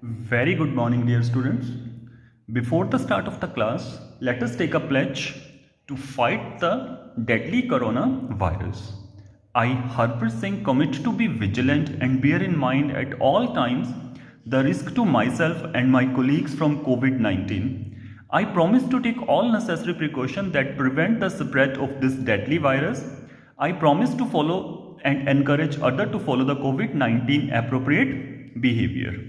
Very good morning, dear students. Before the start of the class, let us take a pledge to fight the deadly coronavirus. I, Harpreet Singh, commit to be vigilant and bear in mind at all times the risk to myself and my colleagues from COVID 19. I promise to take all necessary precautions that prevent the spread of this deadly virus. I promise to follow and encourage others to follow the COVID 19 appropriate behavior,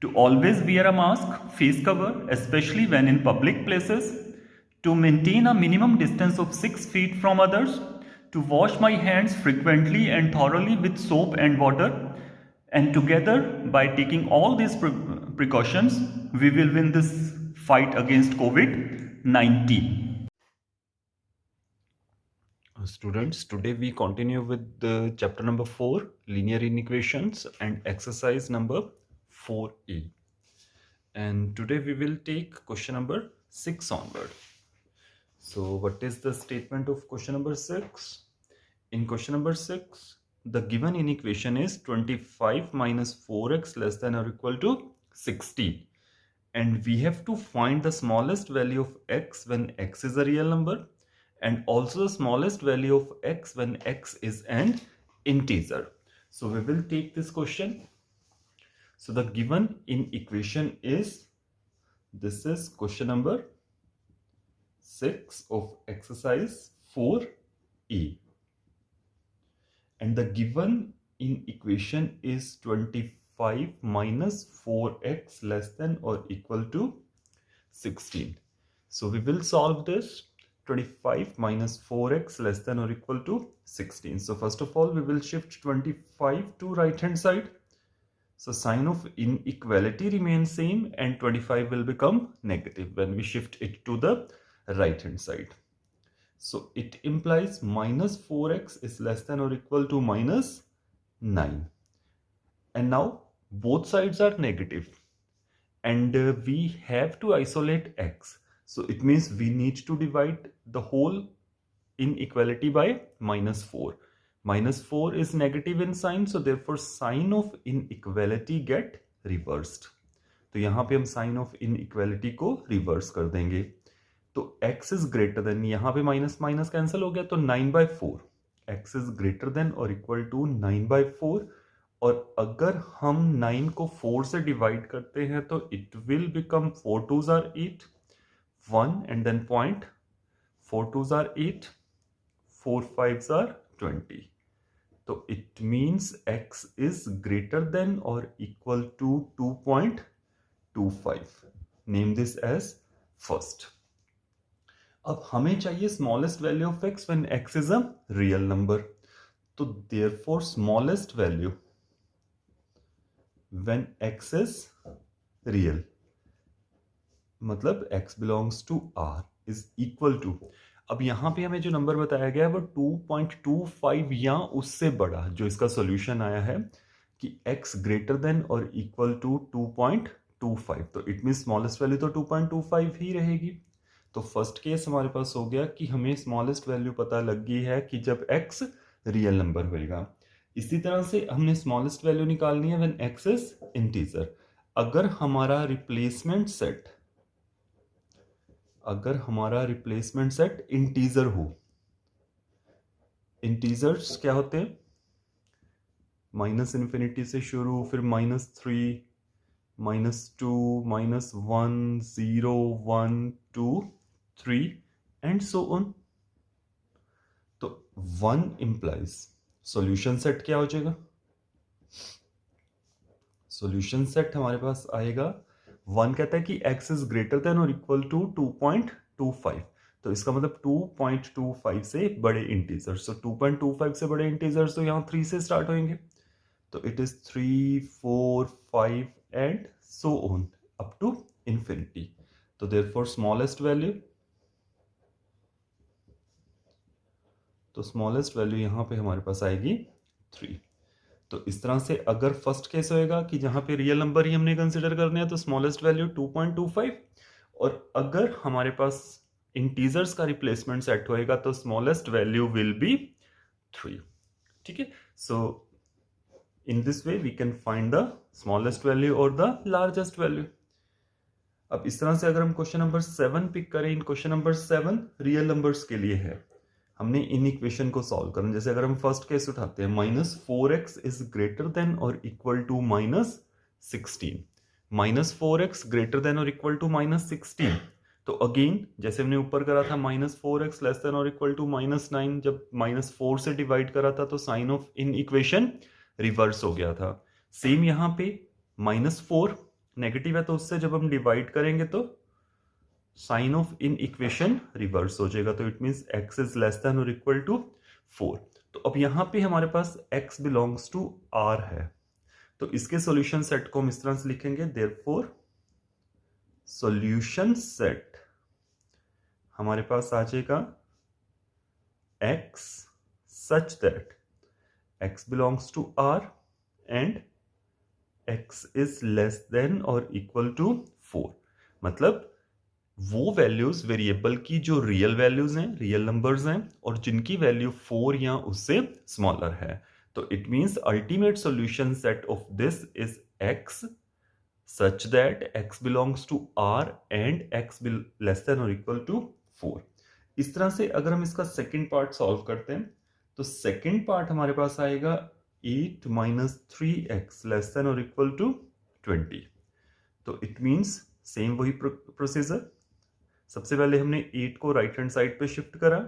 to always wear a mask, face cover, especially when in public places, to maintain a minimum distance of 6 feet from others, to wash my hands frequently and thoroughly with soap and water. And together, by taking all these precautions, we will win this fight against COVID 19. Students, today we continue with the chapter number 4, linear inequations, and exercise number 4e. And today we will take question number 6 onward. So what is the statement of question number 6? In question number 6, the given inequation is 25 minus 4x less than or equal to 60. And we have to find the smallest value of x when x is a real number, and also the smallest value of x when x is an integer. So we will take this question. So the given in equation is, this is question number 6 of exercise 4e. And the given in equation is 25 minus 4x less than or equal to 16. So we will solve this. 25 minus 4x less than or equal to 16. So first of all, we will shift 25 to right hand side. So sign of inequality remains same and 25 will become negative when we shift it to the right hand side. So it implies minus 4x is less than or equal to minus 9. And now both sides are negative and we have to isolate x. So it means we need to divide the whole inequality by minus 4. Minus 4 is negative in sign, so therefore sign of inequality get reversed. तो यहाँ पे हम sign of inequality को reverse कर देंगे. तो x is greater than, यहाँ पे minus minus cancel हो गया, तो 9/4. x is greater than or equal to 9/4. और अगर हम 9 को 4 से डिवाइड करते हैं तो it will become 4 2s are 8. 1 and then point, 4 2s are 8, 4 5s are 20. So it means x is greater than or equal to 2.25. Name this as first. अब हमें चाहिए smallest value of x when x is a real number. So therefore smallest value when x is real, मतलब x belongs to R is equal to, अब यहाँ पे हमें जो number बताया गया है वो 2.25 या उससे बड़ा, जो इसका सॉल्यूशन आया है कि x ग्रेटर देन और इक्वल टू 2.25, तो इट मीन स्मॉलेस्ट वैल्यू तो 2.25 ही रहेगी. तो फर्स्ट केस हमारे पास हो गया कि हमें स्मॉलेस्ट वैल्यू पता लग गई है कि जब x रियल नंबर होएगा. इसी तरह से हमने स्मॉलेस्ट वैल्यू निकालनी है व्हेन x इज इंटीजर. अगर हमारा रिप्लेसमेंट सेट इंटीजर हो, इंटीजर्स क्या होते हैं, माइनस इन्फिनिटी से शुरू, फिर -3, -2, -1, 0, 1, 2, 3 एंड सो ऑन. तो 1 इंप्लाइज सॉल्यूशन सेट क्या हो जाएगा, सॉल्यूशन सेट हमारे पास आएगा 1 कहता है कि x इज ग्रेटर देन और इक्वल टू 2.25, तो इसका मतलब 2.25 से बड़े इंटीजर्स. तो 2.25 से बड़े इंटीजर्स तो यहाँ 3 से स्टार्ट होंगे, तो it is 3, 4, 5 and so on up to infinity. तो देयरफॉर स्मॉलेस्ट वैल्यू यहाँ पे हमारे पास आएगी 3. तो इस तरह से अगर फर्स्ट केस होएगा कि जहां पे रियल नंबर ही हमने कंसिडर करने हैं तो स्मॉलेस्ट वैल्यू 2.25, और अगर हमारे पास इंटीजर्स का रिप्लेसमेंट सेट होएगा तो स्मॉलेस्ट वैल्यू विल बी 3. ठीक है. सो In this way we can find the smallest value or the largest value. अब इस तरह से अगर हम क्वेश्चन नंबर 7 पिक करें, इन क्वेश्चन नंबर 7 रियल नंबर्स के लिए है, हमने इन इक्वेशन को सॉल्व करना। जैसे अगर हम फर्स्ट केस उठाते हैं, -4x इज ग्रेटर देन और equal to -16, -4x greater than और इक्वल टू -16। तो अगेन जैसे हमने ऊपर करा था -4x लेस देन और इक्वल टू -9, जब -4 से डिवाइड करा था तो sign of inequation reverse हो गया था। सेम यहाँ पे -4 नेगेटिव है तो उससे जब हम डिवाइड करेंगे तो sign of inequation reverse हो जाएगा, तो it means x is less than और इक्वल टू 4। तो अब यहाँ पे हमारे पास x बिलोंग्स टू R है, तो इसके सॉल्यूशन सेट को हम इस तरह से लिखेंगे, देयरफॉर सॉल्यूशन सेट हमारे पास आ जाएगा x such that x belongs to R and x is less than और equal to 4। मतलब वो वैल्यूज वेरिएबल की जो रियल वैल्यूज हैं, रियल नंबर्स हैं, और जिनकी वैल्यू 4 या उससे स्मॉलर है। तो it means ultimate solution set of this is x such that x belongs to R and x less than or equal to 4। इस तरह से अगर हम इसका सेकंड पार्ट सॉल्व करते हैं तो सेकंड पार्ट हमारे पास आएगा 8 - 3x लेस देन और इक्वल टू 20। तो इट मींस सेम वही प्रोसीजर, सबसे पहले हमने 8 को राइट हैंड साइड पे शिफ्ट करा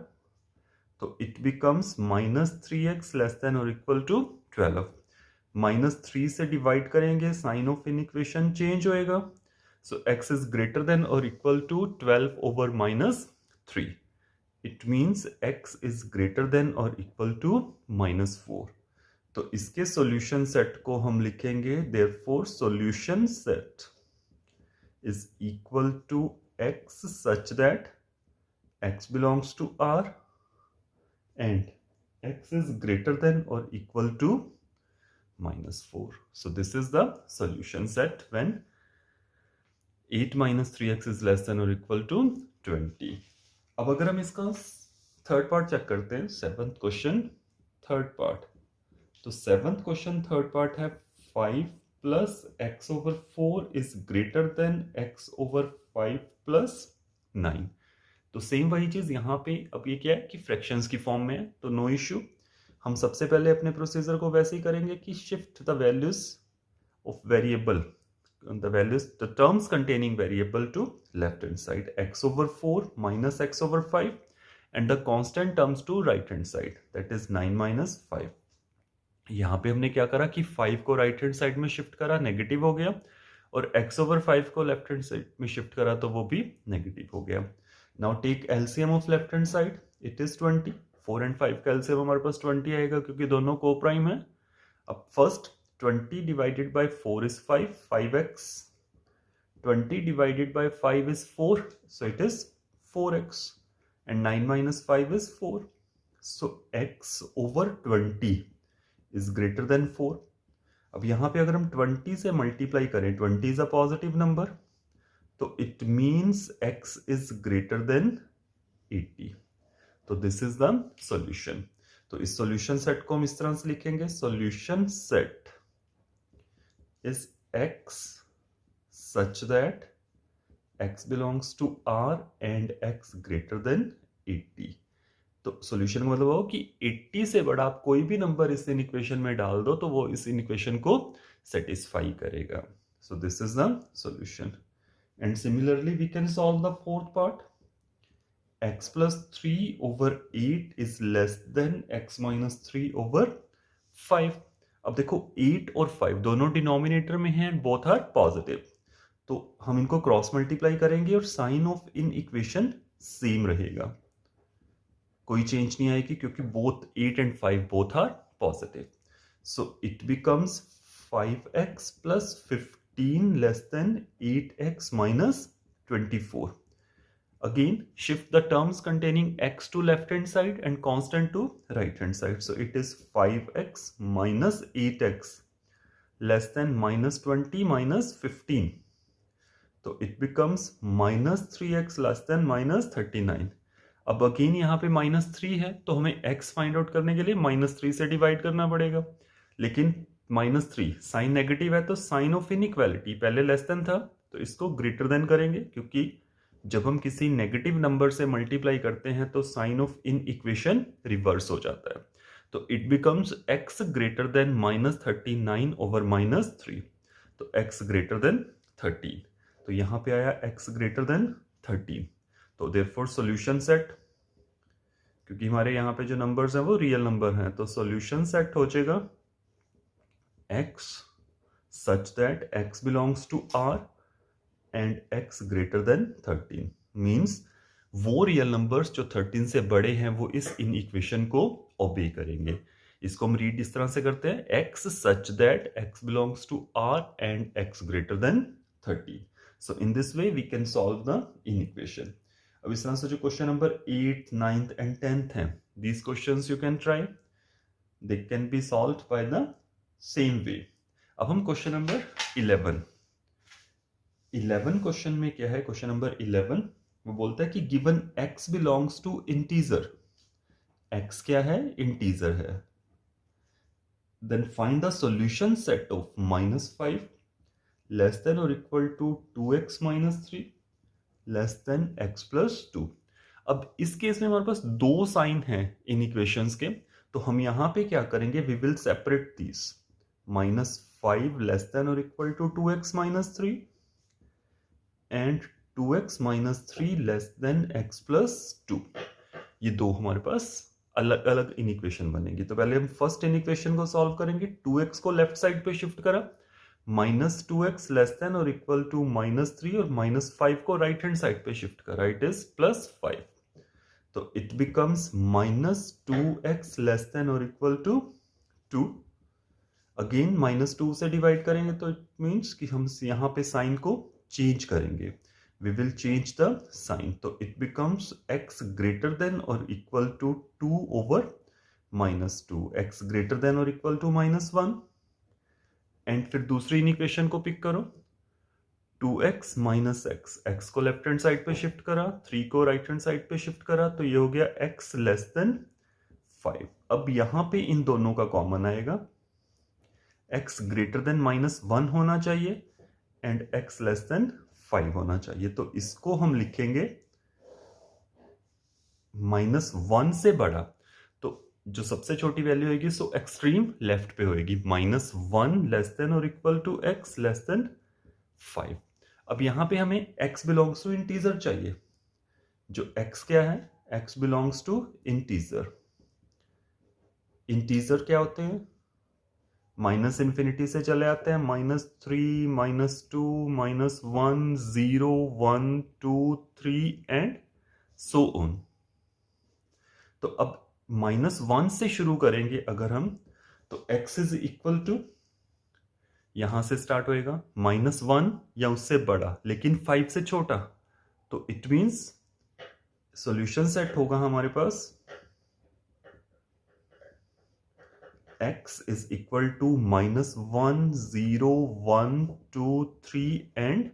तो it becomes -3x less than और इक्वल टू 12। -3 से डिवाइड करेंगे, sign of inequation change होएगा, so x is greater than और equal to 12 over -3। It means x is greater than और equal to -4। तो इसके सॉल्यूशन सेट को हम लिखेंगे, therefore solution set is equal to x such that x belongs to R and x is greater than or equal to -4. So this is the solution set when 8 - 3x is less than or equal to 20. अब अगर हम इसका third part check करते हैं, 7th question third part, तो 7th question third part है 5 plus x over 4 is greater than x over 5 plus 9। तो same वही चीज यहाँ पे, अब ये क्या है कि फ्रैक्शंस की फॉर्म में है, तो नो इश्यू। हम सबसे पहले अपने प्रोसीजर को वैसे ही करेंगे कि shift the values of variable, the terms containing variable to left hand side, x over 4 minus x over 5 and the constant terms to right hand side, that is 9 minus 5। यहाँ पे हमने क्या करा कि 5 को राइट हैंड साइड में shift करा, negative हो गया, और x over 5 को लेफ्ट हैंड साइड में शिफ्ट करा तो वो भी नेगेटिव हो गया। Now take LCM of left hand side, it is 20। 4 and 5 का एलसीएम हमारे पास 20 आएगा क्योंकि दोनों को प्राइम है। अब first 20 divided by 4 is 5, 5x, 20 divided by 5 is 4, so it is 4x, and 9 minus 5 is 4, so x over 20 is greater than 4। अब यहाँ पे अगर हम 20 से मल्टीप्लाई करें, 20 is a positive number, तो it means x is greater than 80। तो this is the solution। तो इस solution set को हम इस तरह से लिखेंगे, solution set is x such that x belongs to R and x greater than 80। तो सॉल्यूशन का मतलब हो कि 80 से बड़ा आप कोई भी नंबर इस इन इक्वेशन में डाल दो तो वो इस इन इक्वेशन को सेटिस्फाई करेगा। So this is the solution. And similarly we can solve the fourth part, x plus 3 over 8 is less than x minus 3 over 5। अब देखो 8 और 5 दोनों डिनोमिनेटर में हैं, बोथ आर पॉजिटिव, तो हम इनको क्रॉस मल्टीप्लाई करेंगे और sign of inequation same रहेगा, कोई चेंज नहीं आएगी क्योंकि both 8 and 5 both are positive. So it becomes 5x plus 15 less than 8x minus 24। Again shift the terms containing x to left hand side and constant to right hand side, so it is 5x minus 8x less than minus 20 minus 15, तो it becomes minus 3x less than minus 39। अब again यहाँ पे -3 है तो हमें x find out करने के लिए -3 से डिवाइड करना पड़ेगा, लेकिन -3 साइन नेगेटिव है तो साइन ऑफ इनइक्वालिटी पहले लेस देन था तो इसको ग्रेटर देन करेंगे, क्योंकि जब हम किसी नेगेटिव नंबर से मल्टीप्लाई करते हैं तो sign of inequation reverse हो जाता है। तो it becomes x greater than -39 over -3, तो x ग्रेटर देन 13, तो यहां पे आया x ग्रेटर देन 13। तो देयरफॉर सॉल्यूशन सेट, क्योंकि हमारे यहाँ पे जो नंबर्स हैं वो रियल नंबर हैं, तो सॉल्यूशन सेट हो जाएगा x such that x belongs to R and x greater than 13 means वो रियल नंबर्स जो 13 से बड़े हैं वो इस इन इक्वेशन को ओबे करेंगे। इसको हम रीड इस तरह से करते हैं x such that x belongs to R and x greater than 13. So in this way we can solve the in equation. अब इस तरह से जो question number 8th, 9th and 10th हैं, these questions you can try. They can be solved by the same way. अब हम question number 11 question में क्या है, क्वेश्चन नंबर 11 वो बोलता है कि given x belongs to integer, x क्या है, इंटीजर है, then find the solution set of -5 less than और equal to 2x - 3 less than x + 2। अब इस केस में हमारे पास दो साइन हैं इन इक्वेशंस के, तो हम यहां पे क्या करेंगे, we will separate this -5 less than और equal to 2x - 3 and 2x - 3 less than x + 2। ये दो हमारे पास अलग अलग इन इक्वेशन बनेगी। तो पहले हम फर्स्ट इन इक्वेशन को सॉल्व करेंगे। 2x को लेफ्ट साइड पे शिफ्ट करा, -2x लेस देन और इक्वल टू -3 और -5 को राइट हैंड साइड पे शिफ्ट करा, इट इज +5, तो it becomes -2x less than और इक्वल टू 2। अगेन -2 से डिवाइड करेंगे तो इट मीन्स कि हम यहाँ पे साइन को चेंज करेंगे, we will change the sign, तो it becomes x greater than और equal to 2 over -2, x greater than और इक्वल टू -1। एंड फिर दूसरी इक्वेशन को पिक करो, 2x - x, x को लेफ्ट हैंड साइड पे शिफ्ट करा, 3 को राइट हैंड साइड पे शिफ्ट करा, तो ये हो गया x लेस देन 5। अब यहां पे इन दोनों का कॉमन आएगा, x ग्रेटर देन -1 होना चाहिए एंड x लेस देन 5 होना चाहिए, तो इसको हम लिखेंगे -1 से बड़ा, तो जो सबसे छोटी वैल्यू होगी सो एक्सट्रीम लेफ्ट पे होगी, -1 लेस देन और equal to x less than 5। अब यहां पे हमें x बिलोंग्स टू इंटीजर चाहिए, जो x क्या है, x belongs to integer. Integer क्या होते हैं, -∞ से चले आते हैं, -3 -2 -1 0 1 2 3 एंड सो ऑन। तो अब -1 से शुरू करेंगे अगर हम, तो x इज इक्वल टू, यहां से स्टार्ट होएगा -1 या उससे बड़ा लेकिन 5 से छोटा, तो इट मींस सॉल्यूशन सेट होगा हमारे पास x is equal to -1 0 1 2 3 and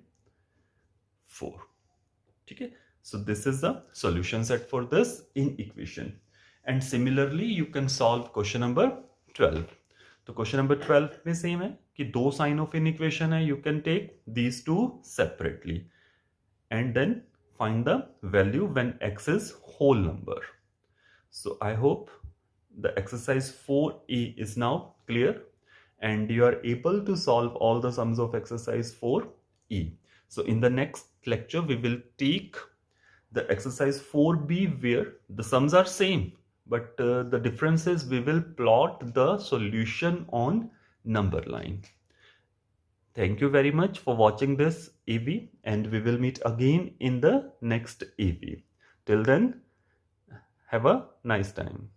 4। ठीक है, so this is the solution set for this in equation, and similarly you can solve question number 12। तो क्वेश्चन नंबर 12 में सेम है कि दो साइन ऑफ इन इक्वेशन है, you can take these two separately and then find the value when x is whole number। So I hope the exercise 4A is now clear and you are able to solve all the sums of exercise 4E. So in the next lecture we will take the exercise 4B where the sums are same, but the difference is we will plot the solution on number line. Thank you very much for watching this AV and we will meet again in the next AV. Till then, have a nice time.